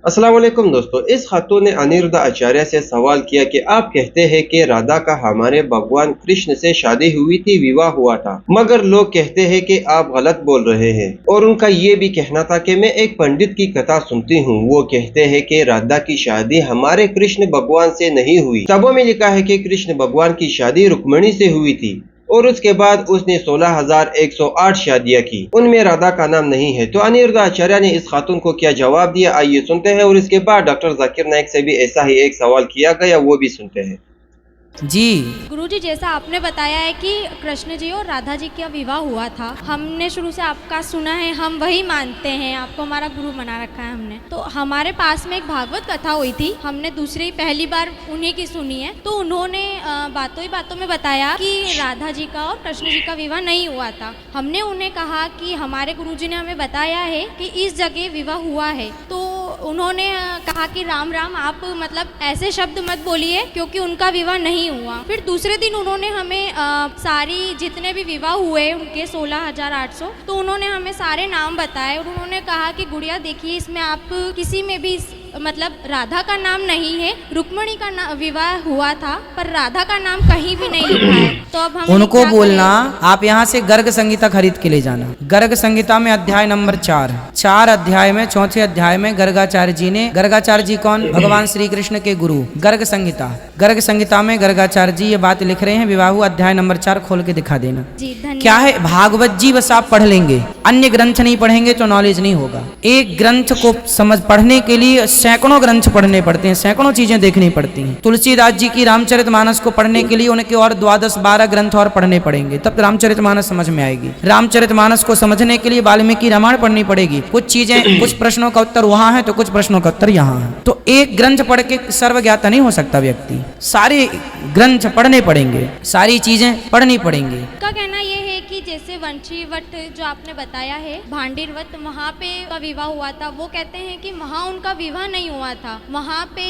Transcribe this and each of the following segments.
अस्सलाम वालेकुम दोस्तों, इस खातून ने अनिरुद्ध आचार्य से सवाल किया कि आप कहते हैं कि राधा का हमारे भगवान कृष्ण से शादी हुई थी, विवाह हुआ था, मगर लोग कहते हैं कि आप गलत बोल रहे हैं। और उनका ये भी कहना था कि मैं एक पंडित की कथा सुनती हूँ, वो कहते हैं कि राधा की शादी हमारे कृष्ण भगवान से नहीं हुई। किताबों में लिखा है कि कृष्ण भगवान की शादी रुक्मिणी से हुई थी और उसके बाद उसने 16,108 शादियां की, उनमें राधा का नाम नहीं है। तो अनिरुद्ध आचार्य ने इस खातून को क्या जवाब दिया, आइए सुनते हैं। और इसके बाद डॉक्टर जाकिर नाइक से भी ऐसा ही एक सवाल किया गया, वो भी सुनते हैं। जी गुरुजी, जैसा आपने बताया है कि कृष्ण जी और राधा जी का विवाह हुआ था, हमने शुरू से आपका सुना है, हम वही मानते हैं, आपको हमारा गुरु बना रखा है हमने। तो हमारे पास में एक भागवत कथा हुई थी, हमने पहली बार उन्हीं की सुनी है। तो उन्होंने बातों ही बातों में बताया कि राधा जी का और कृष्ण जी का विवाह नहीं हुआ था। हमने उन्हें कहा कि हमारे गुरुजी ने हमें बताया है कि इस जगह विवाह हुआ है। तो उन्होंने कहा कि राम राम, आप मतलब ऐसे शब्द मत बोलिए क्योंकि उनका विवाह नहीं हुआ। फिर दूसरे दिन उन्होंने हमें सारी जितने भी विवाह हुए उनके 16,800, तो उन्होंने हमें सारे नाम बताए और उन्होंने कहा कि गुड़िया देखिए, इसमें आप किसी में भी मतलब राधा का नाम नहीं है, रुक्मिणी का विवाह हुआ था पर राधा का नाम कहीं भी नहीं लिखा है। तो अब हम उनको बोलना, आप यहाँ से गर्ग संहिता खरीद के ले जाना। गर्ग संहिता में अध्याय नंबर 4 अध्याय में 4थे अध्याय में गर्गाचार्य जी ने, गर्गाचार्य जी कौन? भगवान श्री कृष्ण के गुरु। गर्ग संहिता में गर्गाचार्य जी ये बात लिख रहे हैं। विवाह अध्याय नंबर 4 खोल के दिखा देना। जी धन्यवाद। क्या है, भागवत जी बस आप पढ़ लेंगे, अन्य ग्रंथ नहीं पढ़ेंगे तो नॉलेज नहीं होगा। एक ग्रंथ को पढ़ने के लिए सैकड़ों ग्रंथ पढ़ने पड़ते हैं, सैकड़ों चीजें देखनी पड़ती हैं। तुलसीदास जी की रामचरितमानस को पढ़ने के लिए उनके और 12 ग्रंथ और पढ़ने पड़ेंगे, तब रामचरितमानस समझ में आएगी। रामचरितमानस को समझने के लिए वाल्मीकि रामायण पढ़नी पड़ेगी। कुछ चीजें, कुछ प्रश्नों का उत्तर वहां है तो कुछ प्रश्नों का उत्तर यहाँ है। तो एक ग्रंथ पढ़ के सर्वज्ञाता नहीं हो सकता व्यक्ति, सारे ग्रंथ पढ़ने पड़ेंगे, सारी चीजें पढ़नी पड़ेंगी। का कहना ये है कि जैसे वंशीवट जो आपने बताया है, भांडीरवत, वहाँ पे का विवाह हुआ था, वो कहते हैं कि वहाँ उनका विवाह नहीं हुआ था, वहाँ पे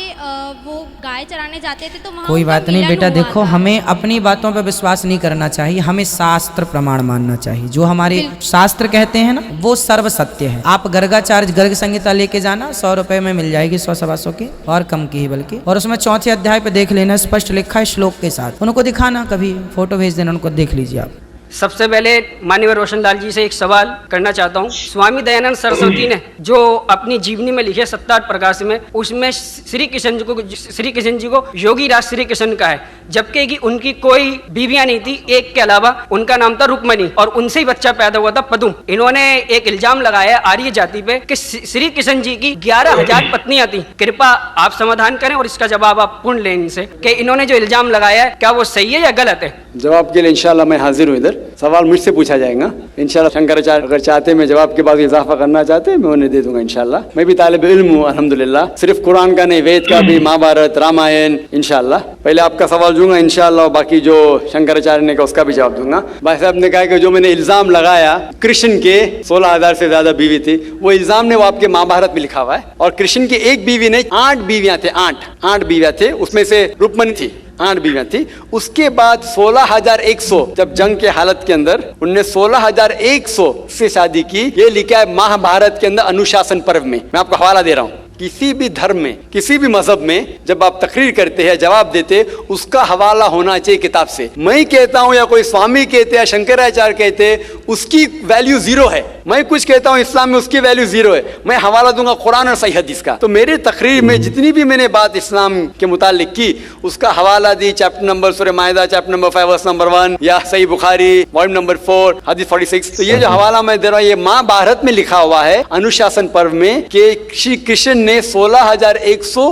वो गाय चराने जाते थे तो वहाँ कोई बात नहीं बेटा, देखो हमें अपनी बातों पर विश्वास नहीं करना चाहिए, हमें शास्त्र प्रमाण मानना चाहिए। जो हमारे शास्त्र कहते हैं ना, वो सर्व सत्य है। आप गर्गाचार्य गर्ग संहिता लेके जाना, 100 रुपए में मिल जाएगी, 100-125 की, और कम की ही बल्कि। और उसमें 4थे अध्याय पे देख लेना, स्पष्ट लिखा है श्लोक के साथ। उनको दिखाना, कभी फोटो भेज देना, उनको देख लीजिए आप। सबसे पहले माननीय रोशनलाल जी से एक सवाल करना चाहता हूँ। स्वामी दयानंद सरस्वती ने जो अपनी जीवनी में लिखे 7 प्रकाश में, उसमें श्री कृष्ण जी को योगी राज श्री कृष्ण का है, जबकि कि उनकी कोई बीवियां नहीं थी, एक के अलावा उनका नाम था रुक्मिणी, और उनसे ही बच्चा पैदा हुआ था पदुम। इन्होंने एक इल्जाम लगाया आर्य जाति पे कि श्री कृष्ण जी की 11,000 पत्नियां थी। कृपा आप समाधान करें और इसका जवाब आप पूर्ण लें इनसे कि इन्होंने जो इल्जाम लगाया है क्या वो सही है या गलत है। जवाब के लिए इंशाल्लाह मैं हाजिर हूँ। इधर सवाल मुझसे पूछा जाएगा इंशाल्लाह। शंकराचार्य अगर चाहते मैं जवाब के बाद इजाफा करना चाहते मैं उन्हें दे दूंगा इंशाल्लाह। मैं भी तालिब इल्म हूँ अल्हम्दुलिल्लाह, सिर्फ कुरान का नहीं, वेद का भी, महाभारत, रामायण। इंशाल्लाह पहले आपका सवाल दूंगा इंशाल्लाह, बाकी जो शंकराचार्य ने कहा उसका भी जवाब दूंगा। भाई साहब ने कहा कि जो मैंने इल्जाम लगाया कृष्ण के 16,000 से ज्यादा बीवी थी, वो इल्जाम ने वो आपके महाभारत में लिखा हुआ है। और कृष्ण की एक बीवी ने 8 बीवियां थे, 8 बीवियां थे, उसमें से रुक्मिणी थी, 8 बीवियां थी। उसके बाद 16,100 जब जंग के हालत के अंदर उनने 16,100 से शादी की। ये लिखा है महाभारत के अंदर अनुशासन पर्व में। मैं आपको हवाला दे रहा हूँ। किसी भी धर्म में, किसी भी मजहब में जब आप तकरीर करते हैं, जवाब देते, उसका हवाला होना चाहिए किताब से। मैं कहता हूं या कोई स्वामी कहते हैं, शंकराचार्य कहते हैं, उसकी वैल्यू 0 है। मैं कुछ कहता हूं इस्लाम में, उसकी वैल्यू 0 है। मैं हवाला दूंगा कुरान और सही हदीस का। तो मेरे तकरीर में जितनी भी मैंने बात इस्लाम के मुतालिक की, उसका हवाला दी चैप्टर नंबर सूरह माइदा चैप्टर नंबर 5 वर्स नंबर 1, या सही बुखारी वॉल्यूम नंबर 4 हदीस 46। तो ये जो हवाला मैं दे रहा हूँ, ये महाभारत में लिखा हुआ है अनुशासन पर्व में कि श्री कृष्ण ने 16,100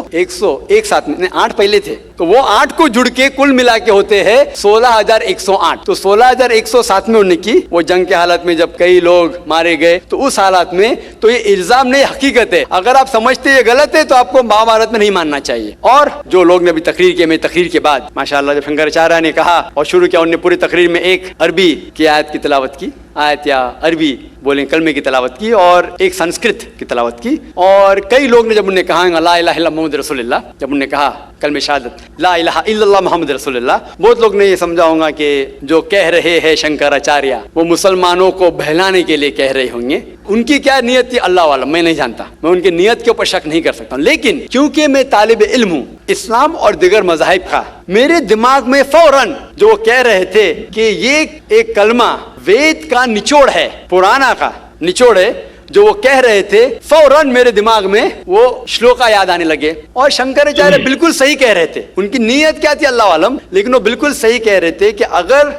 एक साथ में, 8 पहले थे, तो वो 8 को जुड़ के कुल मिला के होते हैं 16,108। तो 16,100 साथ में उन्होंने की। वो जंग के हालत में जब कई लोग मारे गए, तो उस हालत में, तो ये इल्जाम नहीं, हकीकत है। अगर आप समझते ये गलत है तो आपको महाभारत में नहीं मानना चाहिए। और जो लोग ने अभी तकरीर किया, मेरी तकरीर के बाद माशाअल्लाह जब शंकराचार्य ने कहा और शुरू किया, उन्होंने पूरी तकरीर में एक अरबी की आयत की तिलावत की, आयत या अरबी बोले कलमे की तलावत की, और एक संस्कृत की तलावत की। और कई लोग ने जब उन्हें कहा ला इलाहा इल्लल्लाह मुहम्मद रसूलुल्लाह, जब उन्हें कहा कलमे शहादत ला इलाहा इल्लल्लाह मोहम्मद रसूलुल्लाह। बहुत लोग ने ये समझा होगा कि जो कह रहे हैं शंकराचार्य वो मुसलमानों को बहलाने के लिए कह रहे होंगे। उनकी क्या नियत थी अल्लाह वाला, मैं नहीं जानता, मैं उनकी नियत के ऊपर शक नहीं कर सकता। लेकिन क्योंकि मैं तालिब इल्म हूँ इस्लाम और दिगर मज़ाहिब का, मेरे दिमाग में फौरन जो वो कह रहे थे कि ये एक कलमा वेद का निचोड़ है, पुराना का निचोड़ है, जो वो कह रहे थे, फौरन मेरे दिमाग में वो श्लोका याद आने लगे। और शंकराचार्य बिल्कुल सही कह रहे थे। उनकी नीयत क्या थी अल्लाह आलम, लेकिन वो बिल्कुल सही कह रहे थे कि अगर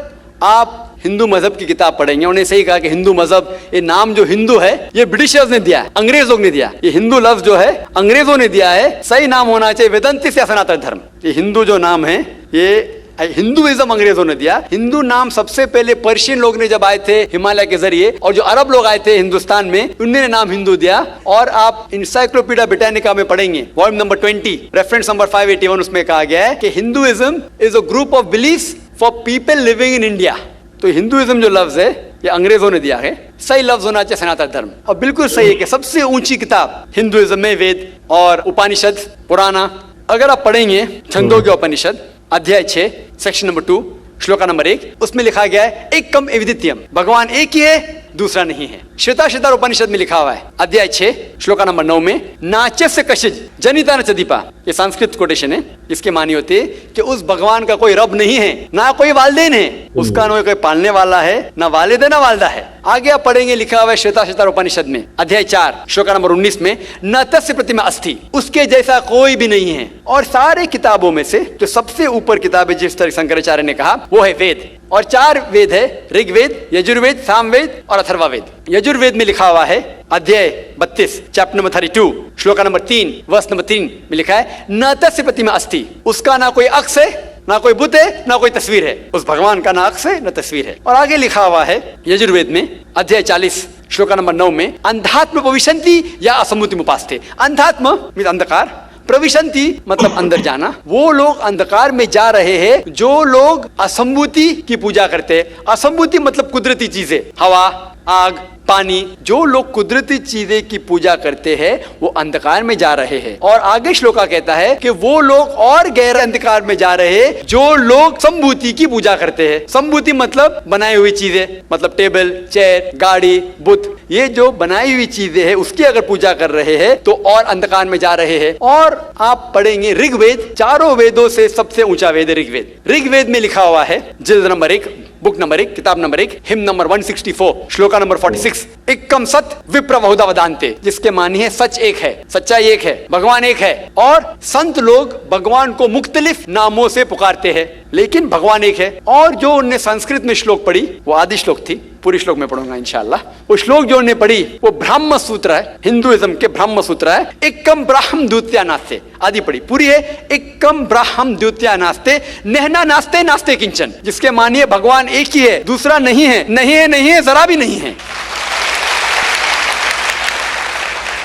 आप हिंदू मजहब की किताब पढ़ेंगे, उन्हें सही कहा कि हिंदू मजहब, ये नाम जो हिंदू है ये ब्रिटिशर्स ने दिया है, अंग्रेजों ने दिया। ये हिंदू लफ्ज जो है अंग्रेजों ने दिया है, सही नाम होना चाहिए वेदांतिस या सनातन धर्म। ये हिंदू जो नाम है ये हिंदुइज्म अंग्रेजों ने दिया। हिंदू नाम सबसे पहले पर्शियन लोग ने जब आए थे हिमालय के जरिए, और जो अरब लोग आए थे हिंदुस्तान में, उन्होंने नाम हिंदू दिया। और आप इंसाइक्लोपीडिया ब्रिटानिका में पढ़ेंगे वॉल्यूम नंबर 20 रेफरेंस नंबर 581, उसमें कहा गया है कि Hinduism is a group of beliefs for people living in India. तो हिंदुइज्म जो लफ्ज है ये अंग्रेजों ने दिया है, सही लफ्ज होना चाहिए सनातन धर्म। और बिल्कुल सही है कि सबसे ऊंची किताब हिंदुइज्म में वेद और उपनिषद पुराना। अगर आप पढ़ेंगे छंदोग्य उपनिषद अध्याय 6 सेक्शन नंबर 2 श्लोका नंबर 1, उसमें लिखा गया है एकम एविदित्यम, भगवान एक ही है दूसरा नहीं है। श्वेताश्वेतार उपनिषद में लिखा हुआ है अध्याय 6 श्लोका नंबर 9 में नाच्यस्य कशिज जनिता न चदीपा, ये संस्कृत कोटेशन है, इसके मानी होते कि उस भगवान का कोई रब नहीं है, ना कोई वालिदैन है, उसका ना कोई पालने वाला है, ना वालिद ना वालदा है। आगे आप पढ़ेंगे लिखा हुआ है श्वेताश्वेतार उपनिषद में अध्याय 4 श्लोका नंबर 19 में न तस्य प्रतिमा अस्ति, उसके जैसा कोई भी नहीं है। और सारे किताबों में से जो सबसे ऊपर किताब है जिस तरह शंकराचार्य ने कहा वो है वेद, और 4 वेद है, ऋग्वेद, यजुर्वेद, सामवेद और अथर्ववेद। यजुर्वेद में लिखा हुआ है अध्याय 32 चैप्टर नंबर 32 श्लोका नंबर 3 वर्ष नंबर 3 में लिखा है न तस्य प्रतिमा अस्ति, उसका ना कोई अक्ष है, ना कोई बुत है, ना कोई तस्वीर है। उस भगवान का ना अक्ष है, ना तस्वीर है। और आगे लिखा हुआ है यजुर्वेद में अध्याय 40 श्लोका नंबर 9 में अंधात्म प्रविशन्ति या असम्मुति उपास्ते। अंधात्म मीन्स अंधकार, प्रविशन्ति मतलब अंदर जाना। वो लोग अंधकार में जा रहे हैं जो लोग असंभूति की पूजा करते हैं। असंभूति मतलब कुदरती चीजें, हवा, आग, पानी, जो लोग कुदरती चीजें की पूजा करते हैं वो अंधकार में जा रहे हैं। और आगे श्लोका कहता है कि वो लोग और गहरे अंधकार में जा रहे हैं जो लोग संभूति की पूजा करते हैं। संभूति मतलब बनाई हुई चीजें, मतलब टेबल, चेयर, गाड़ी, बुत, ये जो बनाई हुई चीजें हैं उसकी अगर पूजा कर रहे हैं तो और अंधकार में जा रहे हैं। और आप पढ़ेंगे ऋग्वेद, चारों वेदों से सबसे ऊंचा वेद है ऋग्वेद। ऋग्वेद में लिखा हुआ है जिल्द नंबर 1 बुक नंबर 1 किताब number 1 him number 164 shloka number 46 एकम सत विप्र बहुधा वदान्ते, जिसके मानी है सच एक है, सच्चाई एक है, भगवान एक है। और संत लोग भगवान को मुख्तलिफ नामों से पुकारते हैं लेकिन भगवान एक है। और जो उनने संस्कृत में श्लोक पढ़ी वो आदि श्लोक थी, पूरी श्लोक में पढ़ूंगा इंशाअल्लाह। वो श्लोक जो उन्होंने पढ़ी वो ब्रह्म सूत्र है, हिंदुइज्म के ब्रह्म सूत्र है। एकम ब्राह्म द्वितीया नास्ते, आदि पढ़ी पूरी है। एकम ब्राह्म द्वितीया नास्ते नहना नास्ते नास्ते किंचन, जिसके मानिए भगवान एक ही है, दूसरा नहीं है, नहीं है, नहीं है, जरा भी नहीं है।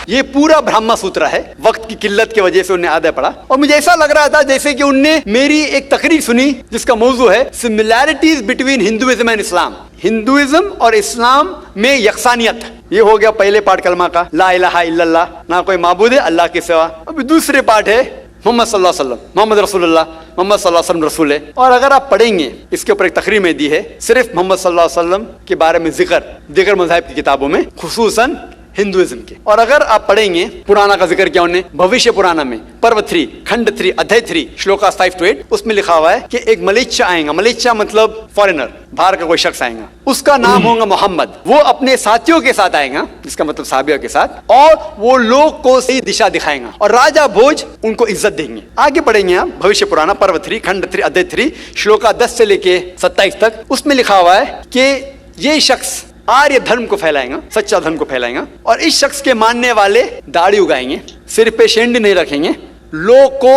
ये पूरा ब्रह्म सूत्र है। वक्त की किल्लत की वजह से उन्हें आधा पढ़ा और मुझे ऐसा लग रहा था जैसे कि उनने मेरी एक तकरीर सुनी जिसका मौजू है similarities between Hinduism and Islam, Hinduism और इस्लाम में यकसानियत। ये हो गया पहले पार्ट कलमा का, ला इलाहा इल्लल्लाह, ना कोई माबूद है अल्लाह के सिवा। अभी दूसरे पार्ट है मोहम्मद सल्लल्लाहु अलैहि वसल्लम, मोहम्मद रसूलुल्लाह, मोहम्मद सल्लल्लाहु अलैहि वसल्लम रसूल है। और अगर आप पढ़ेंगे इसके ऊपर एक तकरीर में दी है सिर्फ मोहम्मद सल्लल्लाहु अलैहि वसल्लम के बारे में जिक्र दिगर मज़ाहिब की किताबों में, खुसूसन हिंदुइज्म के। और अगर आप पढ़ेंगे पुराना का जिक्र किया उन्होंने भविष्य पुराना में पर्व 3 खंड 3 अध्याय 3 श्लोका 5 to 8, उसमें लिखा हुआ है कि एक मलेच्छा आएगा, मलेच्छा मतलब फॉरेनर, बाहर का कोई शख्स आएगा, उसका नाम होगा मोहम्मद। वो अपने साथियों के साथ आएगा, जिसका मतलब साहबियों के साथ, और वो लोग को सही दिशा दिखाएगा और राजा भोज उनको इज्जत देंगे। आगे पढ़ेंगे आप भविष्य पुराना पर्व 3 खंड 3 अध्याय 3 श्लोका 10 से लेके 27 तक, उसमें लिखा हुआ है कि ये शख्स आर्य धर्म को फैलाएगा, सच्चा धर्म को फैलाएगा। और इस शख्स के मानने वाले दाढ़ी उगाएंगे, सिर पे शेंड नहीं रखेंगे, लोग को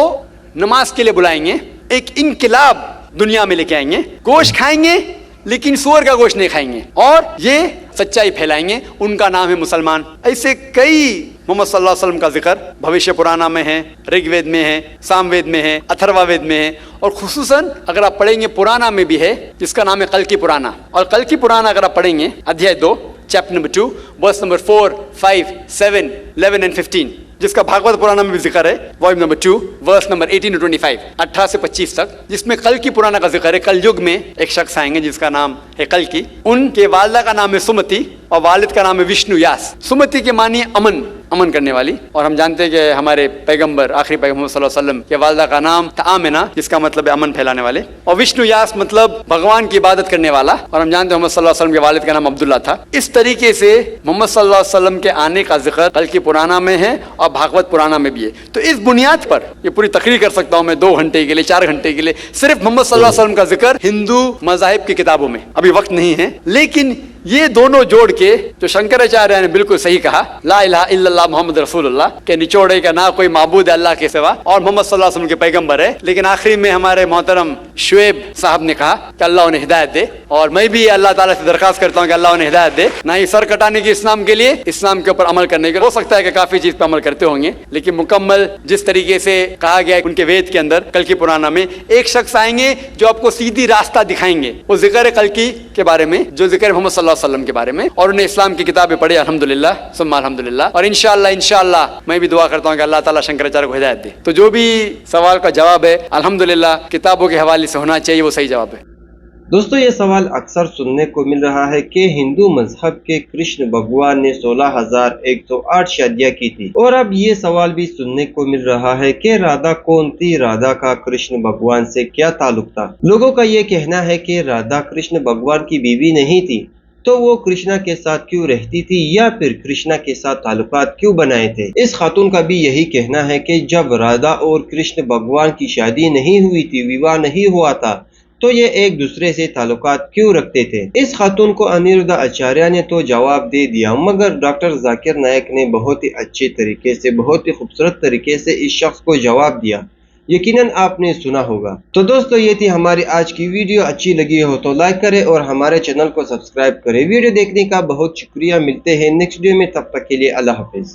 नमाज के लिए बुलाएंगे, एक इनकिलाब दुनिया में लेके आएंगे, गोश्त खाएंगे लेकिन सूअर का गोश्त नहीं खाएंगे और ये सच्चाई फैलाएंगे। उनका नाम है मुसलमान। ऐसे कई मोहम्मद सल्लल्लाहु अलैहि वसल्लम का जिक्र भविष्य पुराना में है, ऋग्वेद में है, सामवेद में है, अथर्ववेद में है। और खुसूसन अगर आप पढ़ेंगे पुराना में भी है जिसका नाम है कल्कि पुराना। और कल्कि पुराना अगर आप पढ़ेंगे अध्याय 2 chapter number 2 verse number 4, 5, 7, 11 and 15, जिसका भागवत पुराण में भी जिक्र है, volume number 2 verse number 18 to 25, 18 से 25 तक, जिसमें कल की पुराण का जिक्र है। कल युग में एक शख्स आएंगे जिसका नाम है कल की। उनके वालिदा का नाम है सुमति और वालिद का नाम है विष्णु यास। सुमति के मानिए अमन, अमन करने वाली। और हम जानते हैं कि हमारे पैगंबर आखिरी पैगंबर सल्लल्लाहु अलैहि वसल्लम के वालिदा का नाम था आमिना, जिसका मतलब है अमन फैलाने वाले। और विष्णु यास मतलब भगवान की इबादत करने वाला। और हम जानते हैं मोहम्मद सल्लल्लाहु अलैहि वसल्लम के वालिद का नाम अब्दुल्ला था। इस तरीके से मोहम्मद सल्लल्लाहु अलैहि वसल्लम के आने का जिक्र कल की पुराना में है और भागवत पुराना में भी है। तो इस बुनियाद पर ये पूरी तकरीर कर सकता हूँ मैं 2 घंटे के लिए, 4 घंटे के लिए, सिर्फ मोहम्मद सल्लल्लाहु अलैहि वसल्लम का जिक्र हिंदू मज़ाहिब की किताबों में। अभी वक्त नहीं है, लेकिन ये दोनों जोड़ के जो शंकराचार्य ने बिल्कुल सही कहा, ला इलाहा इल्लल्लाह मोहम्मद रसूलुल्लाह के निचोड़े का ना कोई माबूद है अल्लाह के सिवा, और मोहम्मद सल्लल्लाहु अलैहि वसल्लम के पैगंबर है। लेकिन आखिरी में हमारे मोहतरम शुएब साहब ने कहा कि अल्लाह उन्हें हिदायत दे, और मैं भी अल्लाह ताला से दरखास्त करता हूँ कि अल्लाह उन्हें हिदायत दे, ना ही सर कटाने की इस्लाम के लिए, इस्लाम के ऊपर अमल करने के। हो सकता है कि काफी चीज पर अमल करते होंगे, लेकिन मुकम्मल जिस तरीके से कहा गया है उनके वेद के अंदर कल की पुराना में, एक शख्स आएंगे जो आपको सीधी रास्ता दिखाएंगे। वो जिक्र है कल की के बारे में, जो जिक्र है मोहम्मद सल्लल्लाहु अलैहि वसल्लम के बारे में, और उन्हें इस्लाम की किताबें पढ़ी अल्हम्दुलिल्लाह सुम्मा अल्हम्दुलिल्लाह। और इंशाअल्लाह मैं भी दुआ करता हूँ कि अल्लाह ताला शंकराचार्य को हिदायत दे। तो जो भी सवाल का जवाब है अल्हम्दुलिल्लाह किताबों के हवाले से होना चाहिए, वो सही जवाब है। दोस्तों, ये सवाल अक्सर सुनने को मिल रहा है कि हिंदू मजहब के कृष्ण भगवान ने 16,108 शादियां की थी, और अब ये सवाल भी सुनने को मिल रहा है कि राधा कौन थी, राधा का कृष्ण भगवान से क्या ताल्लुक था। लोगों का ये कहना है कि राधा कृष्ण भगवान की बीवी नहीं थी, तो वो कृष्णा के साथ क्यों रहती थी, या फिर कृष्णा के साथ ताल्लुकात क्यों बनाए थे। इस खातून का भी यही कहना है कि जब राधा और कृष्ण भगवान की शादी नहीं हुई थी, विवाह नहीं हुआ था, तो ये एक दूसरे से ताल्लुकात क्यों रखते थे। इस खातून को अनिरुद्ध आचार्य ने तो जवाब दे दिया, मगर डॉक्टर जाकिर नायक ने बहुत ही अच्छे तरीके से, बहुत ही खूबसूरत तरीके से इस शख्स को जवाब दिया। यकीनन आपने सुना होगा। तो दोस्तों, ये थी हमारी आज की वीडियो। अच्छी लगी हो तो लाइक करें और हमारे चैनल को सब्सक्राइब करें। वीडियो देखने का बहुत शुक्रिया। मिलते हैं नेक्स्ट वीडियो में, तब तक के लिए अल्लाह हाफिज।